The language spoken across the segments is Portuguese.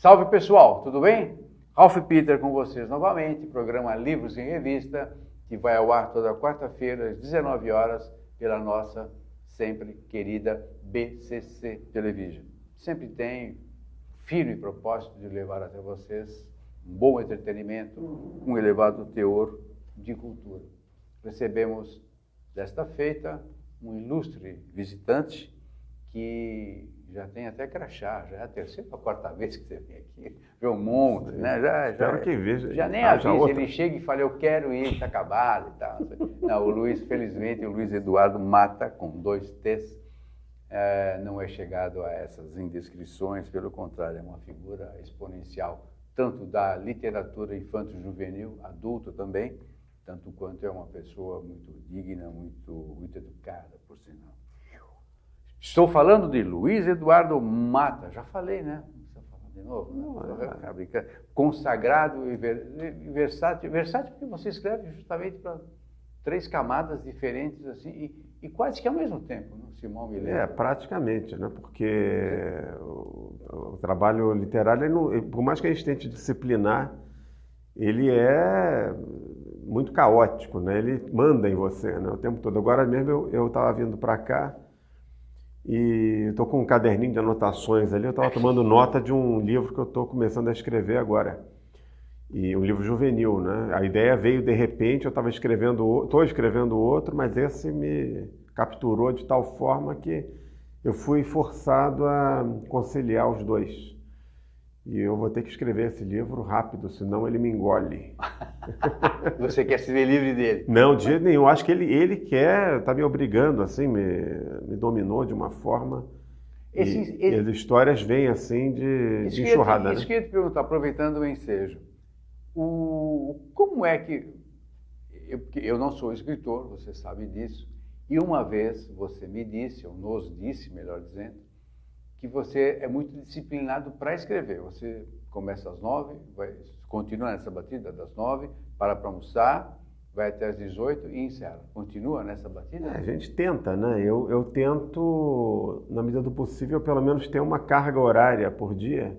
Salve pessoal, tudo bem? Ralph Peter com vocês novamente, programa Livros em Revista, que vai ao ar toda quarta-feira às 19 horas pela nossa sempre querida BCC Television. Sempre tem firme propósito de levar até vocês um bom entretenimento, um elevado teor de cultura. Recebemos desta feita um ilustre visitante que já tem até crachá, já é a terceira ou a quarta vez que você vem aqui, João Monte, né? Já nem avisa, ele chega e fala, eu quero ir, está acabado e tal. Não, o Luiz, felizmente, o Luiz Eduardo Mata, com 2 T's, não é chegado a essas indescrições, pelo contrário, é uma figura exponencial, tanto da literatura infanto-juvenil, adulta também, tanto quanto é uma pessoa muito digna, muito educada, por sinal. Estou falando de Luiz Eduardo Mata, já falei, né? Não precisa falar de novo, não. Consagrado e versátil. Versátil porque você escreve justamente para 3 camadas diferentes, assim, e quase que ao mesmo tempo, não? Simão me lembra. Praticamente, né? Porque o trabalho literário, por mais que a gente tente disciplinar, ele é muito caótico, né? Ele manda em você, né? O tempo todo. Agora mesmo eu estava vindo para cá, e estou com um caderninho de anotações ali, eu estava tomando nota de um livro que eu estou começando a escrever agora. E um livro juvenil, né? A ideia veio de repente, eu estou escrevendo outro, mas esse me capturou de tal forma que eu fui forçado a conciliar os dois. E eu vou ter que escrever esse livro rápido, senão ele me engole. Você quer se ver livre dele? Não, de jeito nenhum. Acho que ele quer, está me obrigando, assim, me dominou de uma forma. E as histórias vêm assim de enxurrada. Isso que eu ia te perguntar, aproveitando o ensejo. Como é que... Eu não sou escritor, você sabe disso. E uma vez você me disse, ou nos disse, melhor dizendo, que você é muito disciplinado para escrever. Você começa às 9, continua nessa batida das 9, para almoçar, vai até às 18 e encerra. Continua nessa batida? A gente tenta, né? Eu tento, na medida do possível, pelo menos ter uma carga horária por dia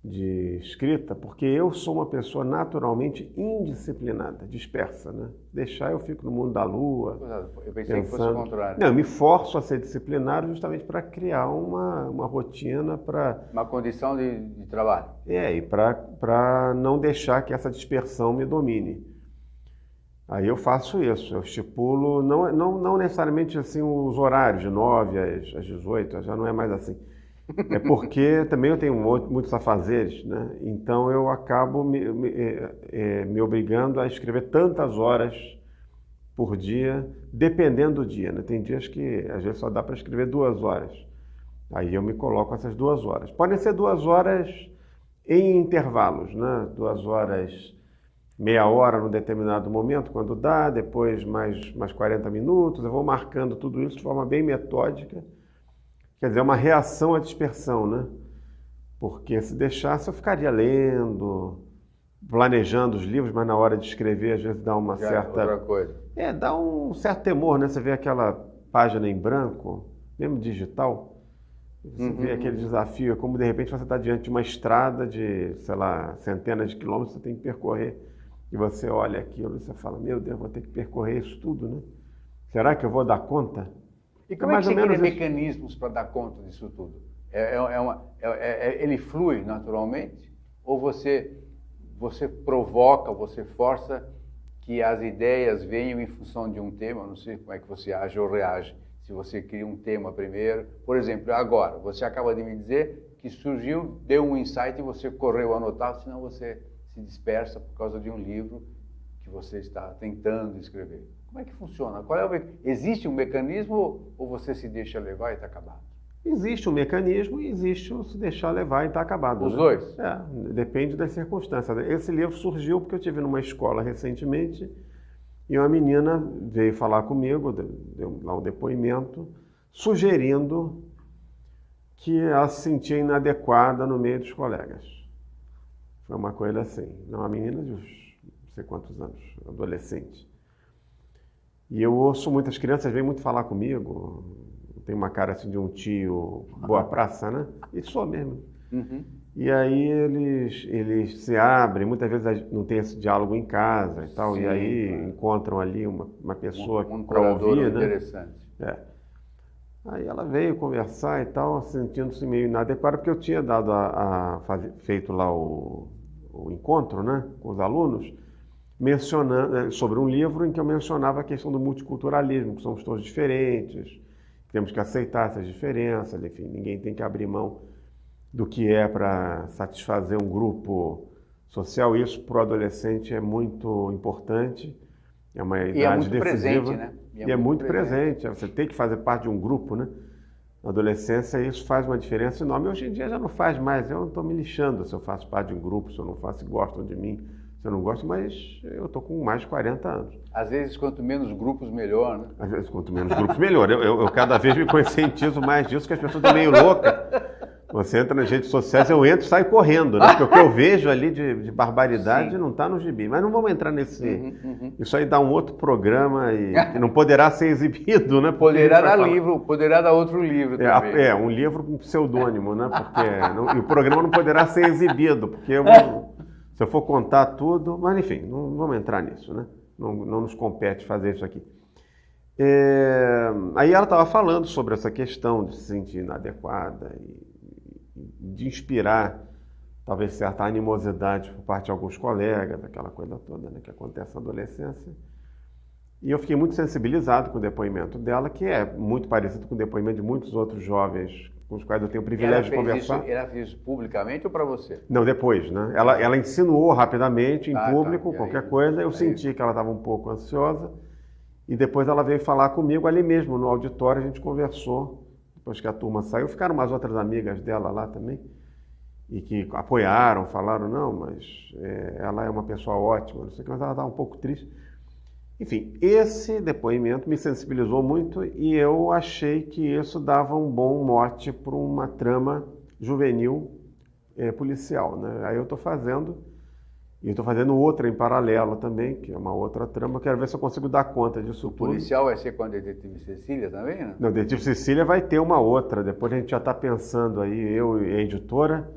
de escrita, porque eu sou uma pessoa naturalmente indisciplinada, dispersa, né? Deixar eu fico no mundo da lua. Eu pensei que fosse o contrário. Não, eu me forço a ser disciplinado justamente para criar uma rotina para... Uma condição de trabalho. E para não deixar que essa dispersão me domine. Aí eu faço isso, eu estipulo, não necessariamente assim os horários, de 9 às 18, já não é mais assim. É porque também eu tenho muitos afazeres, né? Então eu acabo me obrigando a escrever tantas horas por dia, dependendo do dia, né? Tem dias que às vezes só dá para escrever 2 horas. Aí eu me coloco essas 2 horas. Podem ser 2 horas em intervalos, né? 2 horas, meia hora num determinado momento, quando dá, depois mais 40 minutos. Eu vou marcando tudo isso de forma bem metódica. Quer dizer, é uma reação à dispersão, né? Porque se deixasse, eu ficaria lendo, planejando os livros, mas na hora de escrever, às vezes dá uma certa... outra coisa. Dá um certo temor, né? Você vê aquela página em branco, mesmo digital, você vê aquele desafio, é como de repente você está diante de uma estrada de, sei lá, centenas de quilômetros, você tem que percorrer, e você olha aquilo e você fala, meu Deus, vou ter que percorrer isso tudo, né? Será que eu vou dar conta? E como é que você cria mecanismos para dar conta disso tudo? Ele flui naturalmente? Ou você provoca, você força que as ideias venham em função de um tema? Não sei como é que você age ou reage. Se você cria um tema primeiro. Por exemplo, agora, você acaba de me dizer que surgiu, deu um insight e você correu anotar, senão você se dispersa por causa de um livro que você está tentando escrever. Como é que funciona? Existe um mecanismo ou você se deixa levar e está acabado? Existe um mecanismo e existe o se deixar levar e está acabado. Os dois? Depende das circunstâncias. Esse livro surgiu porque eu estive numa escola recentemente e uma menina veio falar comigo, deu lá um depoimento, sugerindo que ela se sentia inadequada no meio dos colegas. Foi uma coisa assim, uma menina de uns não sei quantos anos, adolescente. E eu ouço muitas crianças, vêm muito falar comigo, tem uma cara assim de um tio boa praça, né? E sou mesmo. E aí eles se abrem, muitas vezes não tem esse diálogo em casa e tal, Sim, e aí claro. encontram ali uma pessoa Um para curador ouvir, né? interessante. Aí ela veio conversar e tal, sentindo-se meio inadequada, porque eu tinha dado feito lá o encontro, né, com os alunos, mencionando sobre um livro em que eu mencionava a questão do multiculturalismo, que somos todos diferentes, temos que aceitar essas diferenças, enfim, ninguém tem que abrir mão do que é para satisfazer um grupo social. Isso para o adolescente é muito importante, é uma idade decisiva. Presente, né? E é muito presente, você tem que fazer parte de um grupo, né? Na adolescência isso faz uma diferença enorme. Hoje em dia já não faz mais, eu não estou me lixando se eu faço parte de um grupo, se eu não faço, se gostam de mim, se eu não gosto, mas eu estou com mais de 40 anos. Às vezes, quanto menos grupos, melhor, né? Às vezes, quanto menos grupos, melhor. Eu cada vez me conscientizo mais disso, que as pessoas estão meio loucas. Você entra nas redes sociais, eu entro e saio correndo, né? Porque o que eu vejo ali de barbaridade não está no gibi. Mas não vamos entrar nesse... Isso aí dá um outro programa e que não poderá ser exibido, né? Poderá dar livro, poderá dar outro livro também. Um livro com pseudônimo, né? Porque e o programa não poderá ser exibido, porque se eu for contar tudo... Mas enfim, não vamos entrar nisso, né? Não nos compete fazer isso aqui. Aí ela estava falando sobre essa questão de se sentir inadequada e de inspirar talvez certa animosidade por parte de alguns colegas, aquela coisa toda, né, que acontece na adolescência. E eu fiquei muito sensibilizado com o depoimento dela, que é muito parecido com o depoimento de muitos outros jovens com os quais eu tenho o privilégio de conversar. Ela fez isso publicamente ou para você? Não, depois, né? Ela insinuou rapidamente, em público, qualquer coisa. Eu senti que ela estava um pouco ansiosa. E depois ela veio falar comigo ali mesmo, no auditório, a gente conversou. Depois que a turma saiu, ficaram umas outras amigas dela lá também, e que apoiaram, falaram, não, mas ela é uma pessoa ótima, não sei o que, mas ela estava um pouco triste. Enfim, esse depoimento me sensibilizou muito e eu achei que isso dava um bom mote para uma trama juvenil policial, né? Aí eu estou fazendo outra em paralelo também, que é uma outra trama. Quero ver se eu consigo dar conta disso tudo. O policial vai ser com a Detetive Cecília também, né? Não, Detetive Cecília vai ter uma outra. Depois a gente já está pensando aí, eu e a editora,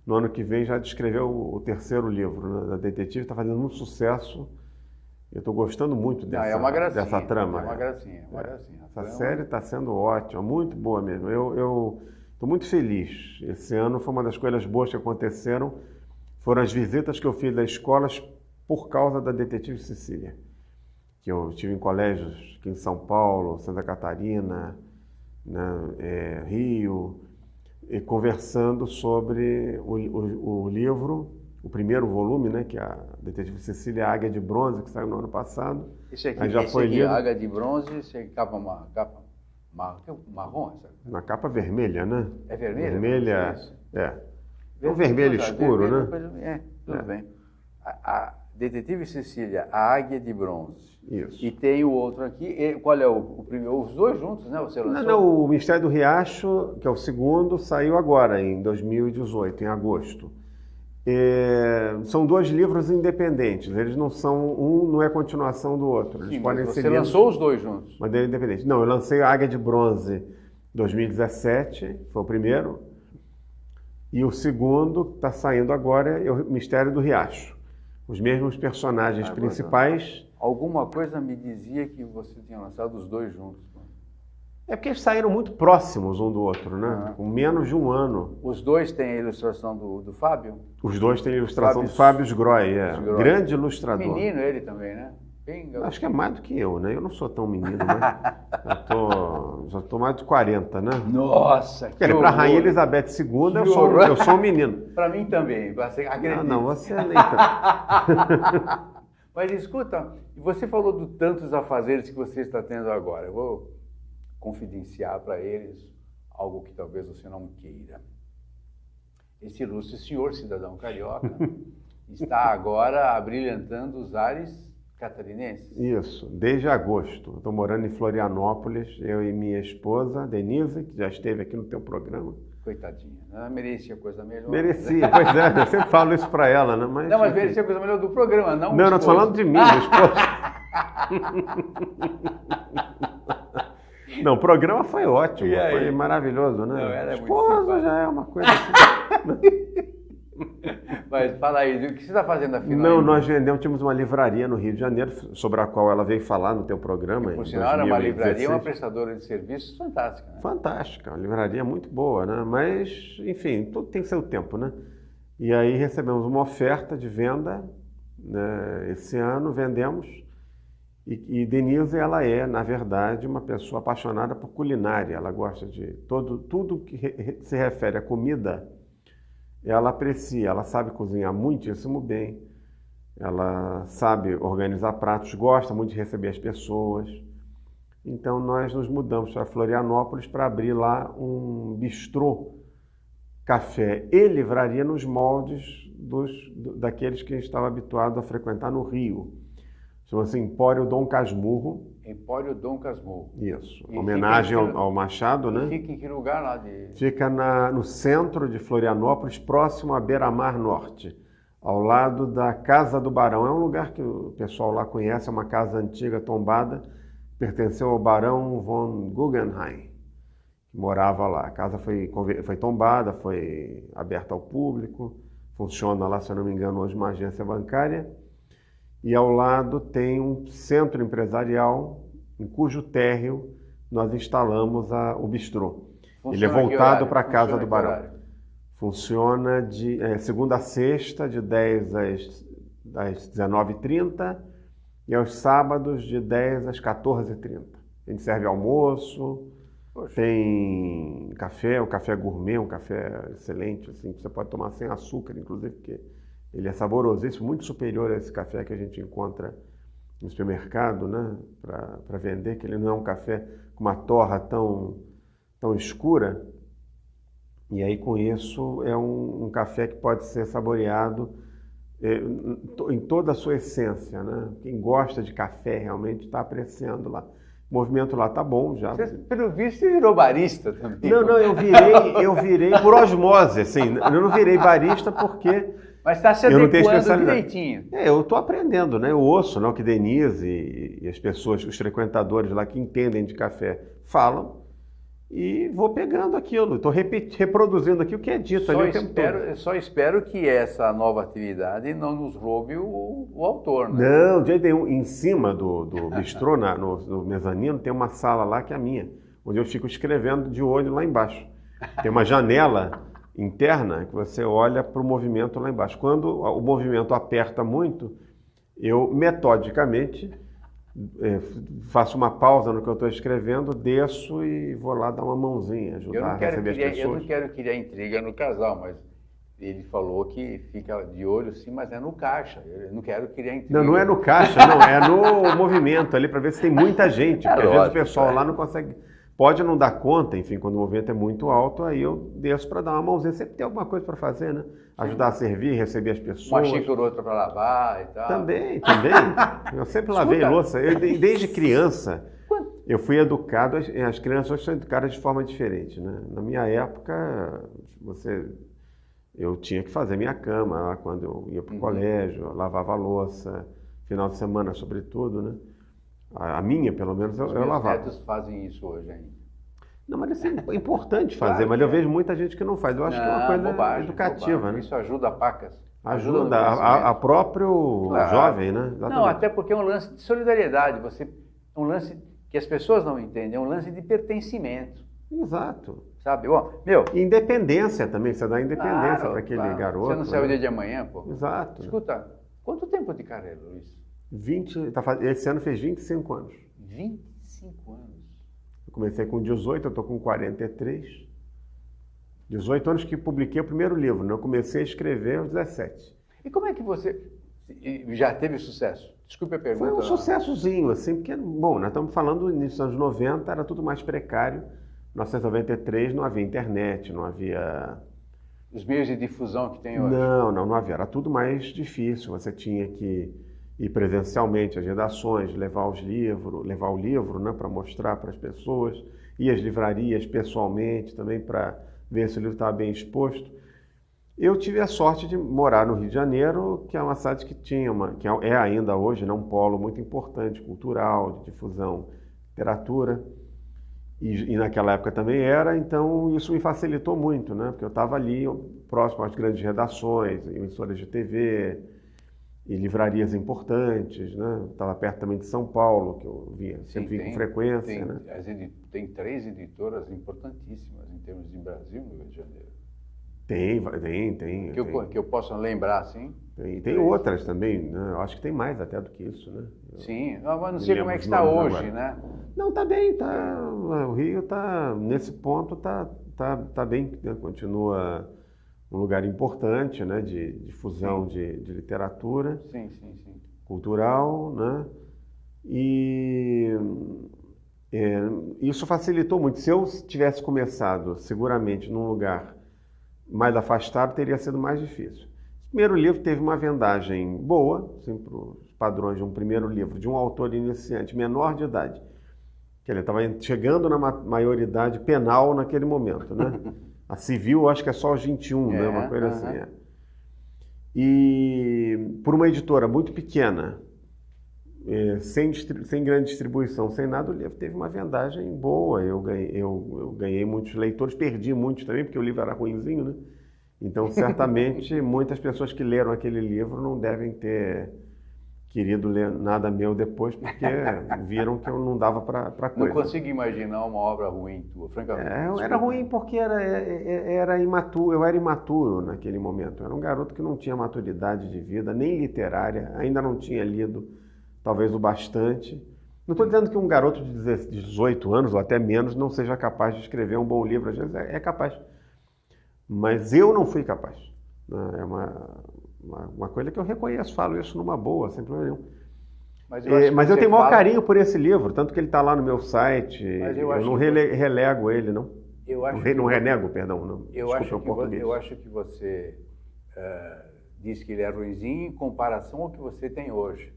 no ano que vem já de escrever o terceiro livro, né? Da Detetive, está fazendo muito sucesso. Eu estou gostando muito dessa trama. É uma gracinha. Essa série está sendo ótima, muito boa mesmo. Eu estou muito feliz. Esse ano foi uma das coisas boas que aconteceram. Foram as visitas que eu fiz das escolas por causa da Detetive Cecília. Que eu estive em colégios aqui em São Paulo, Santa Catarina, né, Rio, e conversando sobre o livro, o primeiro volume, né, que é a Detetive Cecília, a Águia de Bronze, que saiu no ano passado. Esse aqui já foi lido. Águia de Bronze, esse é capa marrom? Essa? Na capa vermelha, né? É vermelha? Vermelha, é um vermelho escuro, né? Tudo bem. A Detetive Cecília, a Águia de Bronze. Isso. E tem o outro aqui. Qual é o primeiro? Os dois juntos, né? Você lançou? Não, o Mistério do Riacho, que é o segundo, saiu agora, em 2018, em agosto. São dois livros independentes. Eles não são... Um não é continuação do outro. Eles podem ser. Você lançou os dois juntos? Mas é independente. Não, eu lancei a Águia de Bronze em 2017, foi o primeiro. E o segundo, que está saindo agora, é o Mistério do Riacho. Os mesmos personagens principais. Alguma coisa me dizia que você tinha lançado os dois juntos. É porque eles saíram muito próximos um do outro, né? Com menos de um ano. Os dois têm a ilustração do Fábio? Os dois têm a ilustração do Fábio Sgroy, grande ilustrador. Menino ele também, né? Acho que é mais do que eu, né? Eu não sou tão menino, né? Já estou mais de 40, né? Nossa, que para a Rainha Elizabeth II, eu sou um menino. Para mim também, você acredita? Não, você nem tanto. Mas escuta, você falou do tantos afazeres que você está tendo agora. Eu vou confidenciar para eles algo que talvez você não queira. Esse ilustre senhor, cidadão carioca, está agora abrilhantando os ares catarinenses. Isso, desde agosto. Estou morando em Florianópolis, eu e minha esposa, Denise, que já esteve aqui no teu programa. Coitadinha, ela merecia coisa melhor. Merecia, pois é, eu sempre falo isso para ela, né? Mas merecia coisa melhor do programa, não. Não, eu não estou falando de mim, esposa. Não, o programa foi ótimo, E aí? foi maravilhoso, né? Não, ela é muito Esposa simpática. já é uma coisa assim. Mas fala aí, o que você está fazendo afinal? Não, aí? nós tínhamos uma livraria no Rio de Janeiro, sobre a qual ela veio falar no teu programa. Por em sinal, era uma 2016. livraria, uma prestadora de serviços fantástica, né? Fantástica, uma livraria muito boa, né? Mas, enfim, tudo tem seu tempo, né? E aí recebemos uma oferta de venda, né? Esse ano vendemos. E Denise, ela é, na verdade, uma pessoa apaixonada por culinária. Ela gosta de tudo que se refere à comida, ela aprecia, ela sabe cozinhar muitíssimo bem, ela sabe organizar pratos, gosta muito de receber as pessoas. Então nós nos mudamos para Florianópolis para abrir lá um bistrô, café e livraria nos moldes daqueles que a gente estava habituado a frequentar no Rio. Chama-se Empório Dom Casmurro. Empório Dom Casmurro. Isso, E homenagem fica em que- ao Machado, né? Fica em que lugar lá de... Fica no centro de Florianópolis, próximo à Beira-Mar Norte, ao lado da Casa do Barão. É um lugar que o pessoal lá conhece, é uma casa antiga tombada, pertenceu ao Barão von Guggenheim, que morava lá. A casa foi tombada, foi aberta ao público, funciona lá, se eu não me engano, hoje uma agência bancária. E ao lado tem um centro empresarial, em cujo térreo nós instalamos o bistrô. Ele é Funciona que voltado horário? para a Casa Funciona do que Barão. horário? Funciona de segunda a sexta, de 10 às 19h30, e aos sábados, de 10 às 14h30. A gente serve almoço, Poxa. tem café, o café gourmet, um café excelente, assim, que você pode tomar sem açúcar, inclusive, porque ele é saborosíssimo, muito superior a esse café que a gente encontra no supermercado, né, para vender, que ele não é um café com uma torra tão escura. E aí, com isso, é um café que pode ser saboreado em toda a sua essência, né? Quem gosta de café realmente está apreciando lá. O movimento lá tá bom já. Você, pelo visto, você virou barista também. Não, eu virei por osmose, assim. Eu não virei barista porque Mas está se eu não tenho adequando especialidade. direitinho. Eu estou aprendendo, né? Eu ouço, né, o que Denise e as pessoas, os frequentadores lá que entendem de café falam e vou pegando aquilo. Estou reproduzindo aqui o que é dito ali o tempo todo. Só espero que essa nova atividade não nos roube o autor, né? Não, de jeito nenhum. Em cima do bistrô, no mezanino, tem uma sala lá que é a minha, onde eu fico escrevendo de olho lá embaixo. Tem uma janela interna que você olha para o movimento lá embaixo. Quando o movimento aperta muito, eu metodicamente faço uma pausa no que eu estou escrevendo, desço e vou lá dar uma mãozinha, ajudar a receber as Eu pessoas. não quero criar intriga no casal, mas ele falou que fica de olho sim, mas é no caixa. Eu não quero criar intriga. Não é no caixa, não, é no movimento ali para ver se tem muita gente. Porque às vezes o pessoal lá não consegue, pode não dar conta, enfim, quando o movimento é muito alto, aí eu desço para dar uma mãozinha. Sempre tem alguma coisa para fazer, né? Ajudar a servir, receber as pessoas. Uma xícara ou outra para lavar e tal. Também. Eu sempre lavei louça. Desde criança, eu fui educado, as crianças hoje são educadas de forma diferente, né? Na minha época, eu tinha que fazer minha cama lá quando eu ia para o colégio, eu lavava a louça, final de semana sobretudo, né? A minha, pelo menos, eu lavava. Os netos fazem isso hoje ainda. Não, mas isso é importante fazer, Claro mas que eu vejo muita gente que não faz. Eu acho que é uma coisa educativa, bobagem. né? Isso ajuda a pacas. Ajuda no a próprio Claro. jovem, né? Não, Exatamente. até porque é um lance de solidariedade. Um lance que as pessoas não entendem, é um lance de pertencimento. Exato. Sabe? Bom, meu... E independência também, você dá independência Claro, para aquele claro. garoto. Você não saiu né? dia de amanhã, pô? Exato. Escuta, quanto tempo de carreira, Luiz? Esse ano fez 25 anos. 25 anos. Eu comecei com 18, eu estou com 43. 18 anos que publiquei o primeiro livro, né? Eu comecei a escrever aos 17. E como é que você já teve sucesso? Desculpe a pergunta. Foi um sucessozinho, assim, porque, bom, nós estamos falando do início dos anos 90, era tudo mais precário. Em 1993 não havia internet, não havia... Os meios de difusão que tem hoje. Não havia. Era tudo mais difícil. Você tinha que ir presencialmente às redações, levar o livro, né, para mostrar para as pessoas, ir às livrarias pessoalmente também para ver se o livro estava bem exposto. Eu tive a sorte de morar no Rio de Janeiro, que é uma cidade que tinha que é ainda hoje, né, um polo muito importante, cultural, de difusão, literatura. E naquela época também era, então isso me facilitou muito, né? Porque eu estava ali próximo às grandes redações, emissoras de TV e livrarias importantes, né? Estava perto também de São Paulo, que eu sempre vim com frequência, né? Tem 3 editoras importantíssimas em termos de Brasil no Rio de Janeiro. Tem. Que eu possa lembrar, sim? Tem outras também, né? Eu acho que tem mais até do que isso, né? Sim, mas não sei como é que está hoje, agora, né? Não, tá bem, tá. O Rio tá, nesse ponto, tá bem, né? Continua um lugar importante, né? De difusão de literatura. Sim. Cultural, né? E isso facilitou muito. Se eu tivesse começado, seguramente, num lugar mais afastado, teria sido mais difícil. O primeiro livro teve uma vendagem boa, assim, para os padrões de um primeiro livro, de um autor iniciante, menor de idade, que ele estava chegando na maioridade penal naquele momento, né? A civil, acho que é só aos 21, né? Uma coisa assim. É. E por uma editora muito pequena, sem grande distribuição, sem nada, o livro teve uma vendagem boa. Eu ganhei muitos leitores, perdi muitos também, porque o livro era ruinzinho, né? Então, certamente, muitas pessoas que leram aquele livro não devem ter querido ler nada meu depois, porque viram que eu não dava para coisa. Não consigo imaginar uma obra ruim tua, francamente. Era ruim porque era imaturo, eu era imaturo naquele momento. Eu era um garoto que não tinha maturidade de vida, nem literária, ainda não tinha lido, talvez o bastante. Não estou dizendo que um garoto de 18 anos, ou até menos, não seja capaz de escrever um bom livro. Às vezes é capaz. Mas eu não fui capaz. É uma coisa que eu reconheço, falo isso numa boa, sem problema nenhum. Mas eu tenho o maior carinho por esse livro, tanto que ele está lá no meu site. Eu não relego ele, não. Não renego, perdão. Não. Eu acho que você diz que ele é ruinzinho em comparação ao que você tem hoje.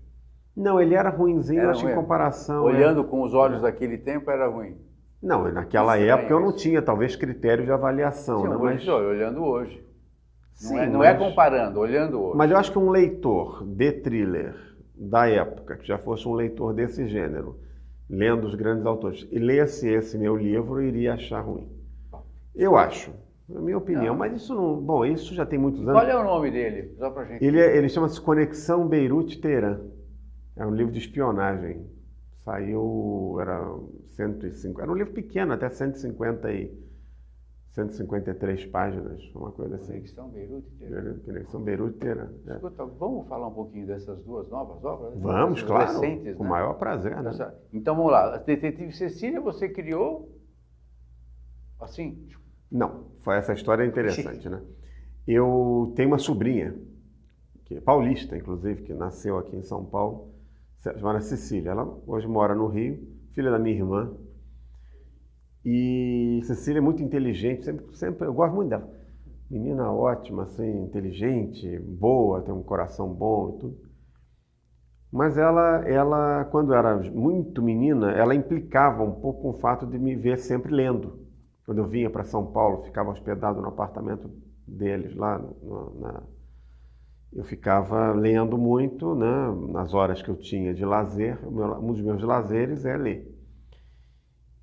Não, ele era ruinzinho, acho, em comparação. Olhando com os olhos daquele tempo, era ruim. Não, naquela época eu não tinha, talvez, critério de avaliação. Sim, né? Mas olhando hoje. Sim, não é comparando, olhando hoje. Mas eu acho que um leitor de thriller da época, que já fosse um leitor desse gênero, lendo os grandes autores, e lesse esse meu livro, iria achar ruim. Eu acho. É a minha opinião, mas isso não... Bom, isso já tem muitos anos. Qual é o nome dele? Só pra gente... Ele chama-se Conexão Beirute-Teherã. É um livro de espionagem. Saiu, era 105, era um livro pequeno, até 153 páginas, uma coisa assim. Conexão Beirute-Teherã. Conexão Beirute-Teherã. Escuta, vamos falar um pouquinho dessas duas novas obras? Vamos, claro, recentes, com o né? maior prazer. Né? Então vamos lá, a Detetive Cecília você criou assim? Não, essa história é interessante, né? Eu tenho uma sobrinha, que é paulista, inclusive, que nasceu aqui em São Paulo, chamada Cecília. Ela hoje mora no Rio, filha da minha irmã. E Cecília é muito inteligente, sempre eu gosto muito dela. Menina ótima, assim, inteligente, boa, tem um coração bom e tudo. Mas ela, quando era muito menina, ela implicava um pouco com o fato de me ver sempre lendo. Quando eu vinha para São Paulo, ficava hospedado no apartamento deles lá eu ficava lendo muito, né, nas horas que eu tinha de lazer. Um dos meus lazeres é ler.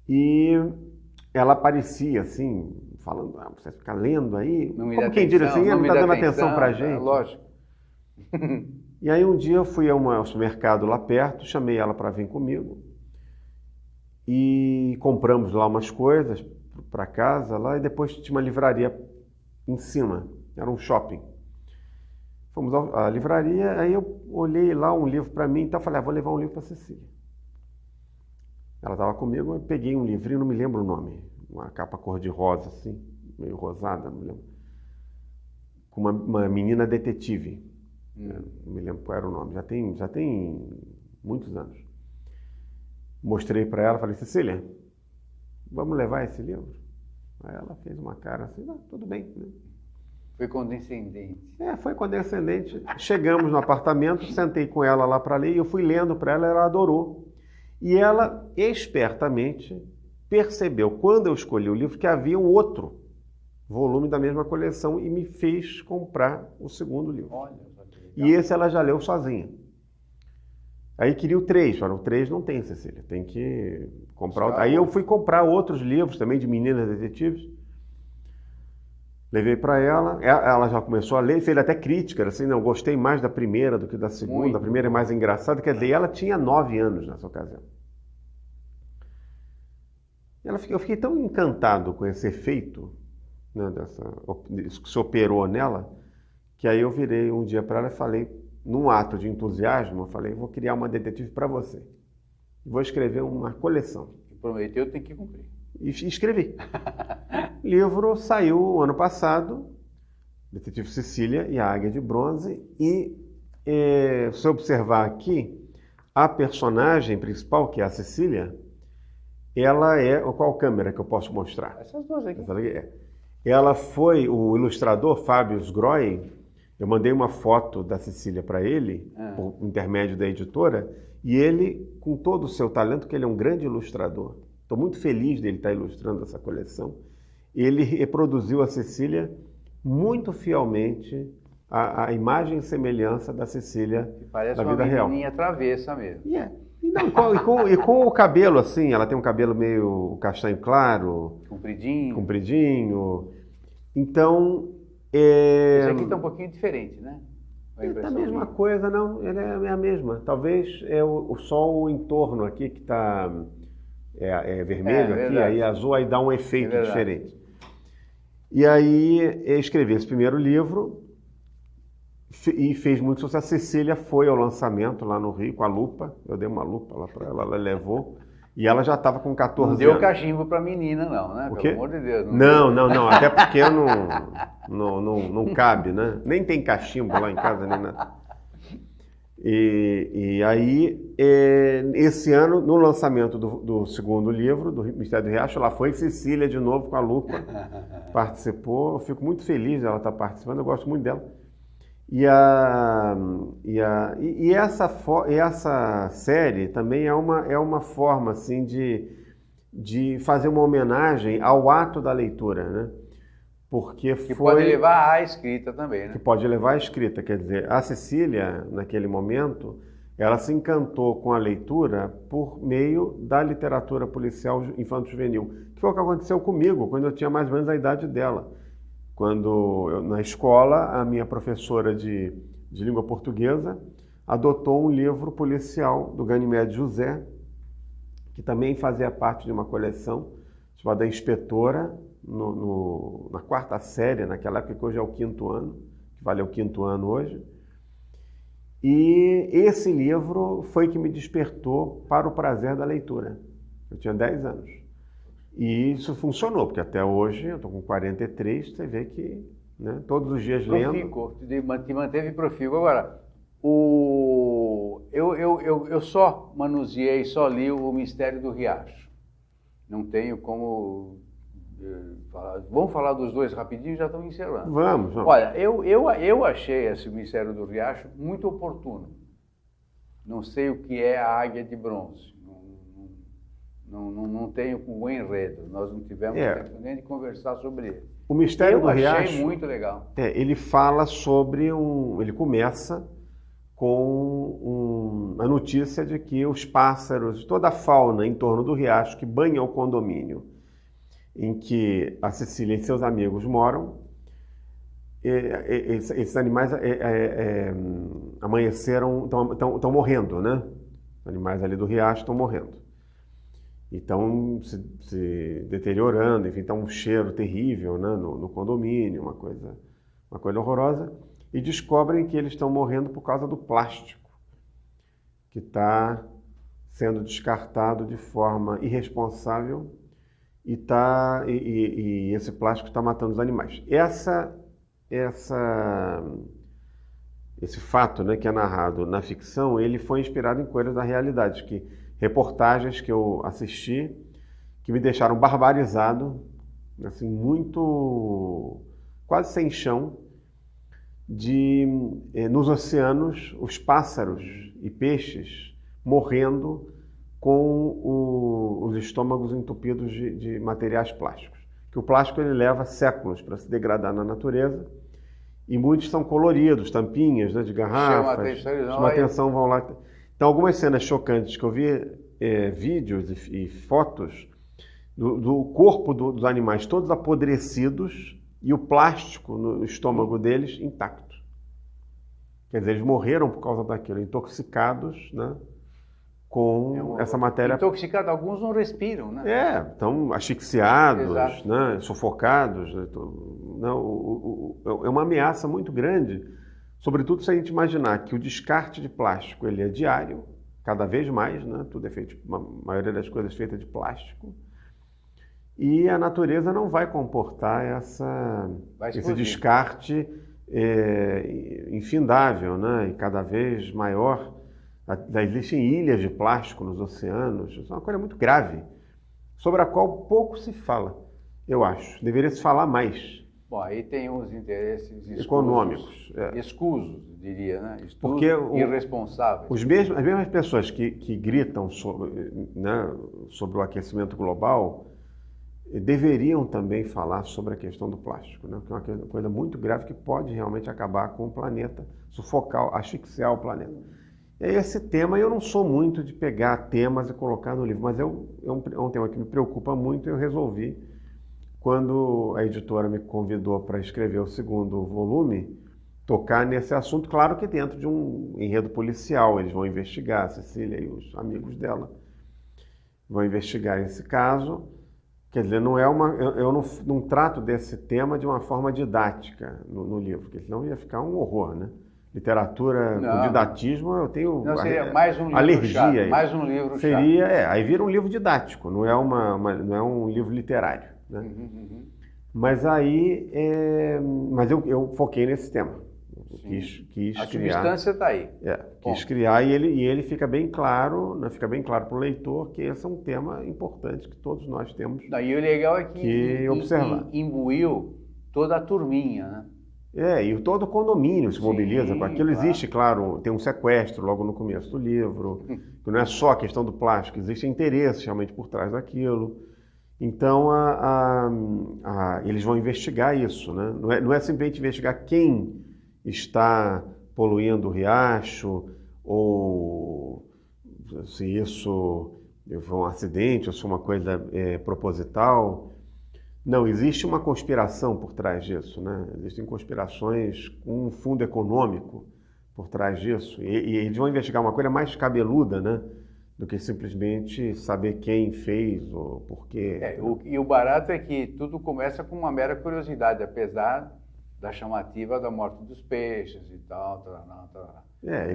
E ela aparecia assim, falando, você fica lendo aí? Como quem diz assim, não está dando atenção para a gente. Lógico. E aí um dia eu fui ao supermercado lá perto, chamei ela para vir comigo e compramos lá umas coisas para casa lá e depois tinha uma livraria em cima, era um shopping. Fomos à livraria, aí eu olhei lá um livro para mim, então eu falei, vou levar um livro para Cecília. Ela estava comigo, eu peguei um livrinho, não me lembro o nome, uma capa cor-de-rosa assim, meio rosada, não me lembro, com uma menina detetive. Não me lembro qual era o nome, já tem muitos anos. Mostrei para ela, falei, Cecília, vamos levar esse livro? Aí ela fez uma cara assim, tudo bem, né? Foi condescendente. Foi condescendente. Chegamos no apartamento, sentei com ela lá para ler, e eu fui lendo para ela adorou. E ela, espertamente, percebeu, quando eu escolhi o livro, que havia um outro volume da mesma coleção e me fez comprar o segundo livro. Olha, e esse ela já leu sozinha. Aí queria o 3, falaram, o 3 não tem, Cecília, tem que comprar. Aí eu fui comprar outros livros também de meninas detetives, levei para ela já começou a ler, fez até crítica, assim, não, gostei mais da primeira do que da segunda, Muito a primeira é mais engraçada, quer dizer, ela tinha 9 anos nessa ocasião. Eu fiquei tão encantado com esse efeito, né, isso que se operou nela, que aí eu virei um dia para ela e falei, num ato de entusiasmo, eu falei, vou criar uma detetive para você. Vou escrever uma coleção. Prometeu, tem que cumprir. E escrevi. O livro saiu ano passado, Detetive Cecília e a Águia de Bronze, e se eu observar aqui, a personagem principal, que é a Cecília, ela é... Qual câmera que eu posso mostrar? Essas duas aqui. Ela foi, o ilustrador Fábio Sgroy, eu mandei uma foto da Cecília para ele, por intermédio da editora, e ele, com todo o seu talento, que ele é um grande ilustrador, estou muito feliz dele estar ilustrando essa coleção, ele reproduziu a Cecília muito fielmente, a imagem e semelhança da Cecília da vida real. Parece uma menininha travessa mesmo. E com o cabelo assim, ela tem um cabelo meio castanho claro, compridinho. Então, esse aqui está um pouquinho diferente, né? É a mesma coisa, não, ele é a mesma. Talvez é só o entorno aqui que está vermelho aqui, aí azul, aí dá um efeito diferente. E aí eu escrevi esse primeiro livro e fez muito sucesso. A Cecília foi ao lançamento lá no Rio com a lupa, eu dei uma lupa lá para ela, ela levou. E ela já estava com 14 anos. Não deu cachimbo para menina, não, né? O quê? Pelo amor de Deus. Não. Até porque não cabe, né? Nem tem cachimbo lá em casa, nem nada. E aí, esse ano, no lançamento do segundo livro, do Mistério do Riacho, ela foi Cecília de novo com a lupa, participou. Eu fico muito feliz dela estar participando, eu gosto muito dela. E essa série também é uma forma assim, de fazer uma homenagem ao ato da leitura, né? Porque pode levar à escrita também, né? Que pode levar à escrita, quer dizer, a Cecília, naquele momento, ela se encantou com a leitura por meio da literatura policial infanto-juvenil, que foi o que aconteceu comigo, quando eu tinha mais ou menos a idade dela. Quando, na escola, a minha professora de língua portuguesa adotou um livro policial do Ganymede José, que também fazia parte de uma coleção chamada Inspetora, na 4ª série, naquela época que hoje é o 5º ano, que vale o 5º ano hoje. E esse livro foi que me despertou para o prazer da leitura. Eu tinha 10 anos. E isso funcionou, porque até hoje, eu estou com 43, você vê que, né, todos os dias lendo... Te manteve profícuo. Agora, eu só manuseei, só li o Mistério do Riacho. Não tenho como... Vamos falar dos dois rapidinho, já estamos encerrando. Vamos. Olha, eu achei esse Mistério do Riacho muito oportuno. Não sei o que é a Águia de Bronze. Não tenho o enredo, nós não tivemos tempo nem de conversar sobre ele. O Mistério do Riacho... Eu achei muito legal. Ele fala sobre ele começa com a notícia de que os pássaros, toda a fauna em torno do riacho que banha o condomínio em que a Cecília e seus amigos moram, esses animais amanheceram, estão morrendo, né? Os animais ali do riacho estão morrendo. E estão se deteriorando, enfim, está um cheiro terrível, né, no condomínio, uma coisa horrorosa, e descobrem que eles estão morrendo por causa do plástico, que está sendo descartado de forma irresponsável e esse plástico está matando os animais. Esse fato, né, que é narrado na ficção, ele foi inspirado em coisas da realidade, reportagens que eu assisti, que me deixaram barbarizado, assim, muito, quase sem chão, nos oceanos, os pássaros e peixes morrendo com os estômagos entupidos de materiais plásticos. Que o plástico ele leva séculos para se degradar na natureza, e muitos são coloridos, tampinhas, né, de garrafas, chama atenção, vão lá. Então, algumas cenas chocantes que eu vi, vídeos e fotos do corpo dos animais todos apodrecidos e o plástico no estômago deles intacto. Quer dizer, eles morreram por causa daquilo, intoxicados, né, com essa matéria. Intoxicados, alguns não respiram, né? Estão asfixiados, Exato. né, sufocados. Né, é uma ameaça muito grande, sobretudo se a gente imaginar que o descarte de plástico ele é diário, cada vez mais, né, tudo é feito, a maioria das coisas é feita de plástico, e a natureza não vai comportar esse descarte infindável, né, e cada vez maior. Existem ilhas de plástico nos oceanos, isso é uma coisa muito grave, sobre a qual pouco se fala, eu acho. Deveria se falar mais. Bom, aí tem uns interesses econômicos. Escusos, diria, né? Porque irresponsáveis. As mesmas pessoas que gritam sobre o aquecimento global deveriam também falar sobre a questão do plástico, né? Que é uma coisa muito grave que pode realmente acabar com o planeta, sufocar, asfixiar o planeta. E esse tema, eu não sou muito de pegar temas e colocar no livro, mas é um tema que me preocupa muito e eu resolvi, quando a editora me convidou para escrever o segundo volume, tocar nesse assunto, claro que dentro de um enredo policial. Eles vão investigar, a Cecília e os amigos dela vão investigar esse caso. Quer dizer, eu não trato desse tema de uma forma didática no livro, porque senão ia ficar um horror, né? Literatura com didatismo, eu tenho seria mais um livro alergia. Mais um livro seria, aí vira um livro didático, não é um livro literário, né? Mas aí, mas eu foquei nesse tema. Quis a criar. substância está aí. Quis criar e ele fica bem claro, né, fica bem claro para o leitor que esse é um tema importante que todos nós temos E o legal é que observar. Imbuiu toda a turminha, né? E todo o condomínio se mobiliza com aquilo. Claro. Existe, claro, tem um sequestro logo no começo do livro, que não é só a questão do plástico, existe interesse realmente por trás daquilo. Então, eles vão investigar isso, né? Não é simplesmente investigar quem está poluindo o riacho, ou se isso foi um acidente, ou se foi uma coisa proposital. Não, existe uma conspiração por trás disso, né? Existem conspirações com um fundo econômico por trás disso. E eles vão investigar uma coisa mais cabeluda, né? Do que simplesmente saber quem fez ou por quê. E o barato é que tudo começa com uma mera curiosidade, apesar da chamativa da morte dos peixes e tal.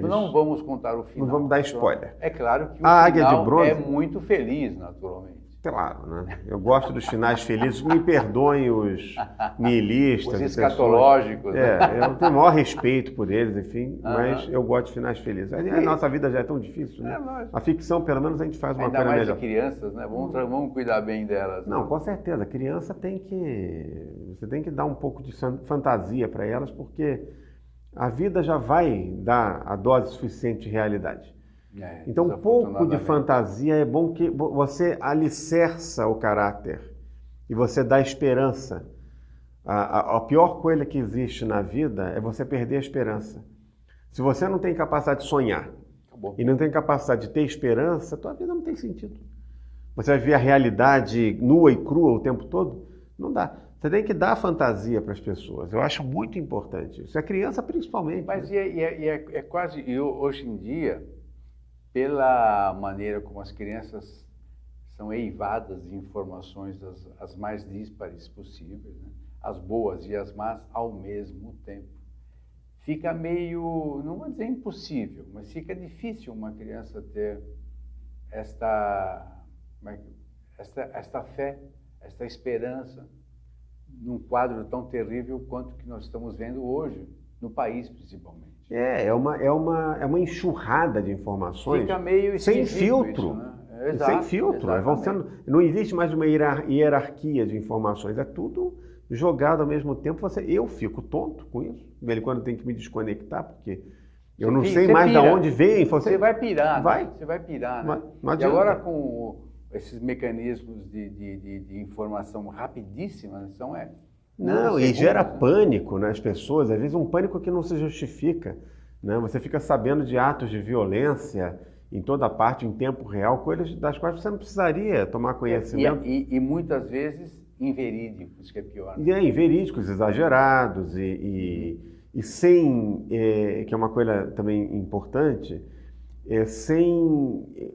Não vamos contar o final. Não vamos dar spoiler. É claro que o Águia final de Bronze... é muito feliz, naturalmente. Claro, né? Eu gosto dos finais felizes. Me perdoem os nihilistas. Os escatológicos. Eu tenho o maior respeito por eles, enfim, mas eu gosto de finais felizes. A nossa vida já é tão difícil, né? A ficção, pelo menos, a gente faz uma coisa melhor. Ainda mais de crianças, né? Vamos cuidar bem delas. Não, com certeza. A criança você tem que dar um pouco de fantasia para elas, porque a vida já vai dar a dose suficiente de realidade. Então, um pouco de fantasia é bom, que você alicerça o caráter e você dá esperança. A pior coisa que existe na vida é você perder a esperança. Se você não tem capacidade de sonhar e não tem capacidade de ter esperança, a tua vida não tem sentido. Você vai ver a realidade nua e crua o tempo todo? Não dá. Você tem que dar fantasia para as pessoas. Eu acho muito importante isso. A criança, principalmente. Mas é quase... hoje em dia... Pela maneira como as crianças são eivadas de informações as mais díspares possíveis, né? As boas e as más ao mesmo tempo. Fica meio, não vou dizer impossível, mas fica difícil uma criança ter esta fé, esta esperança num quadro tão terrível quanto que nós estamos vendo hoje, no país principalmente. É uma enxurrada de informações. Fica meio sem filtro. Isso, né? Exato, sem filtro. Não existe mais uma hierarquia de informações. É tudo jogado ao mesmo tempo. Eu fico tonto com isso. Quando tem que me desconectar, porque eu não sei mais de onde vem. Você vai pirar. Você vai pirar, né? E agora com esses mecanismos de informação rapidíssima, Não, e gera pânico nas pessoas, às vezes um pânico que não se justifica, né? Você fica sabendo de atos de violência em toda parte, em tempo real, coisas das quais você não precisaria tomar conhecimento. E muitas vezes inverídicos, isso que é pior. E aí, verídicos, exagerados e sem, que é uma coisa também importante, sem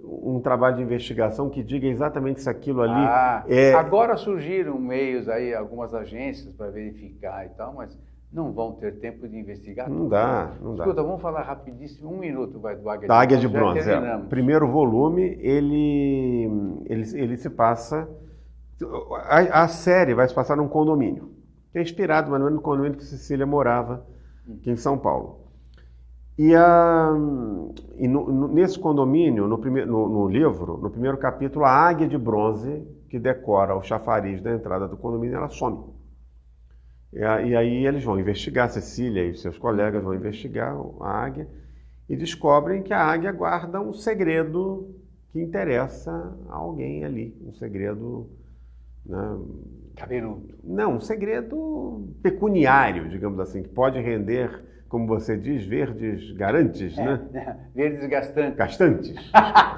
um trabalho de investigação que diga exatamente se aquilo ali Agora surgiram meios aí, algumas agências para verificar e tal, mas não vão ter tempo de investigar. Não dá. Escuta, vamos falar rapidíssimo, 1 minuto vai do Águia da Águia de Bronze. Bronze. Primeiro volume, ele se passa... A série vai se passar num condomínio, que é inspirado mais ou menos no condomínio que Cecília morava aqui em São Paulo. Nesse condomínio, no livro, no primeiro capítulo, a Águia de Bronze, que decora o chafariz da entrada do condomínio, ela some. E aí eles vão investigar, Cecília e seus colegas vão investigar a águia e descobrem que a águia guarda um segredo que interessa a alguém ali, um segredo... Cabeludo. Não, um segredo pecuniário, digamos assim, que pode render, como você diz, verdes garantes, né? Verdes gastantes. Gastantes.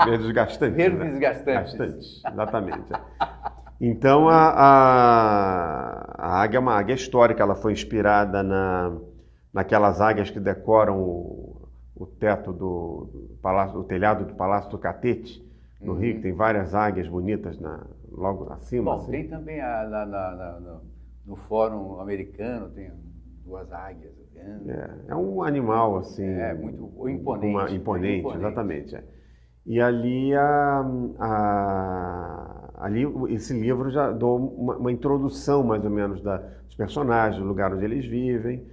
Verdes gastantes. Verdes gastantes. Gastantes, exatamente. Então, a águia é uma águia histórica, ela foi inspirada naquelas águias que decoram o teto o telhado do Palácio do Catete, no Rio, que tem várias águias bonitas logo acima. Bom, assim. Tem também no Fórum Americano, tem 2 águias. É um animal, assim... muito imponente. Imponente, exatamente. E ali, esse livro já dá uma introdução, mais ou menos, dos personagens, do lugar onde eles vivem,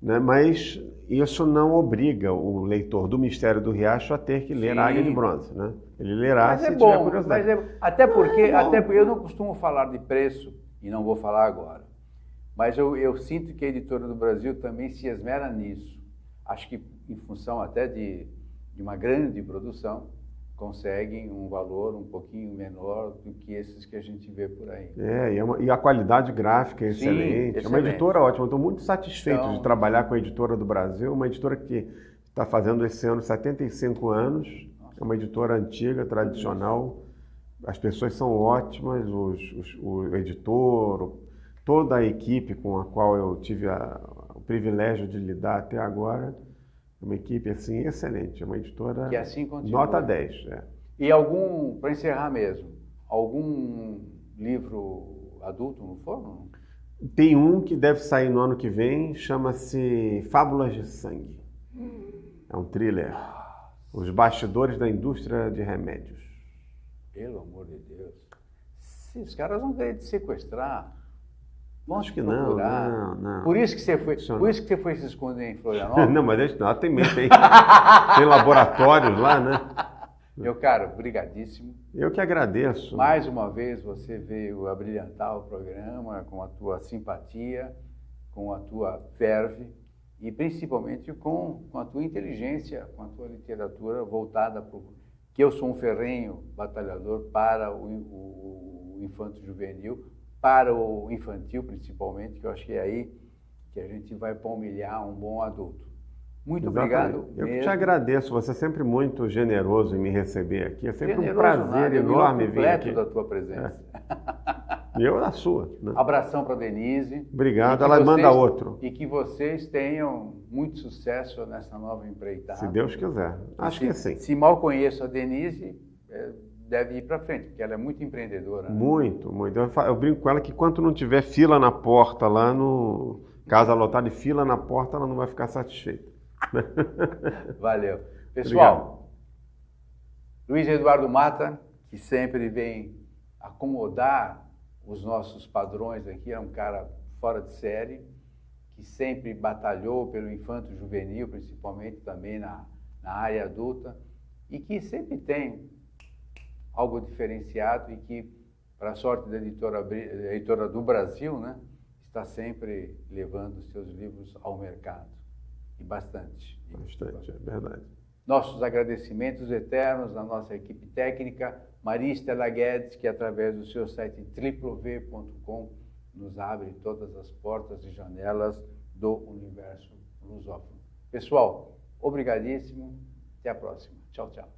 né? Mas isso não obriga o leitor do Mistério do Riacho a ter que ler a Águia de Bronze, né? Ele lerá se tiver curiosidade. Até porque eu não costumo falar de preço, e não vou falar agora, mas eu sinto que a Editora do Brasil também se esmera nisso. Acho que em função até de uma grande produção, conseguem um valor um pouquinho menor do que esses que a gente vê por aí. E a qualidade gráfica é excelente. É uma editora ótima. Estou muito satisfeito de trabalhar com a Editora do Brasil, uma editora que está fazendo esse ano 75 anos. É uma editora antiga, tradicional. As pessoas são ótimas, o editor, toda a equipe com a qual eu tive o privilégio de lidar até agora. Uma equipe, assim, excelente. É uma editora que assim continua. Nota 10. E para encerrar mesmo, algum livro adulto no forno? Tem um que deve sair no ano que vem, chama-se Fábulas de Sangue. É um thriller. Os bastidores da indústria de remédios. Pelo amor de Deus. Esses caras vão querer te sequestrar. Acho que não. Por isso que você foi se esconder em Florianópolis? Não, mas lá tem laboratórios lá, né? Meu caro, brigadíssimo. Eu que agradeço. Mais uma vez você veio abrilhantar o programa com a tua simpatia, com a tua verve e principalmente com a tua inteligência, com a tua literatura voltada para que eu sou um ferrenho batalhador para o infanto-juvenil, para o infantil, principalmente, que eu acho que é aí que a gente vai palmilhar um bom adulto. Muito obrigado. Eu que te agradeço, você é sempre muito generoso em me receber aqui. É sempre um prazer enorme vir aqui. Da tua presença. E eu da sua. Né? Abração para a Denise. Obrigado, ela manda outro. E que vocês tenham muito sucesso nessa nova empreitada. Se Deus quiser. Acho que sim. Se mal conheço a Denise, deve ir para frente, porque ela é muito empreendedora. Né? Muito. Eu brinco com ela que enquanto não tiver fila na porta lá no Casa Lotada, de fila na porta, ela não vai ficar satisfeita. Valeu. Pessoal, Luiz Eduardo Mata, que sempre vem acomodar os nossos padrões aqui, é um cara fora de série, que sempre batalhou pelo infanto-juvenil, principalmente também na área adulta, e que sempre tem algo diferenciado e que, para a sorte da editora do Brasil, né, está sempre levando os seus livros ao mercado. E bastante. Bastante, é verdade. Nossos agradecimentos eternos à nossa equipe técnica, Maria Estela Guedes, que através do seu site www.com nos abre todas as portas e janelas do universo lusófono. Pessoal, obrigadíssimo. Até a próxima. Tchau, tchau.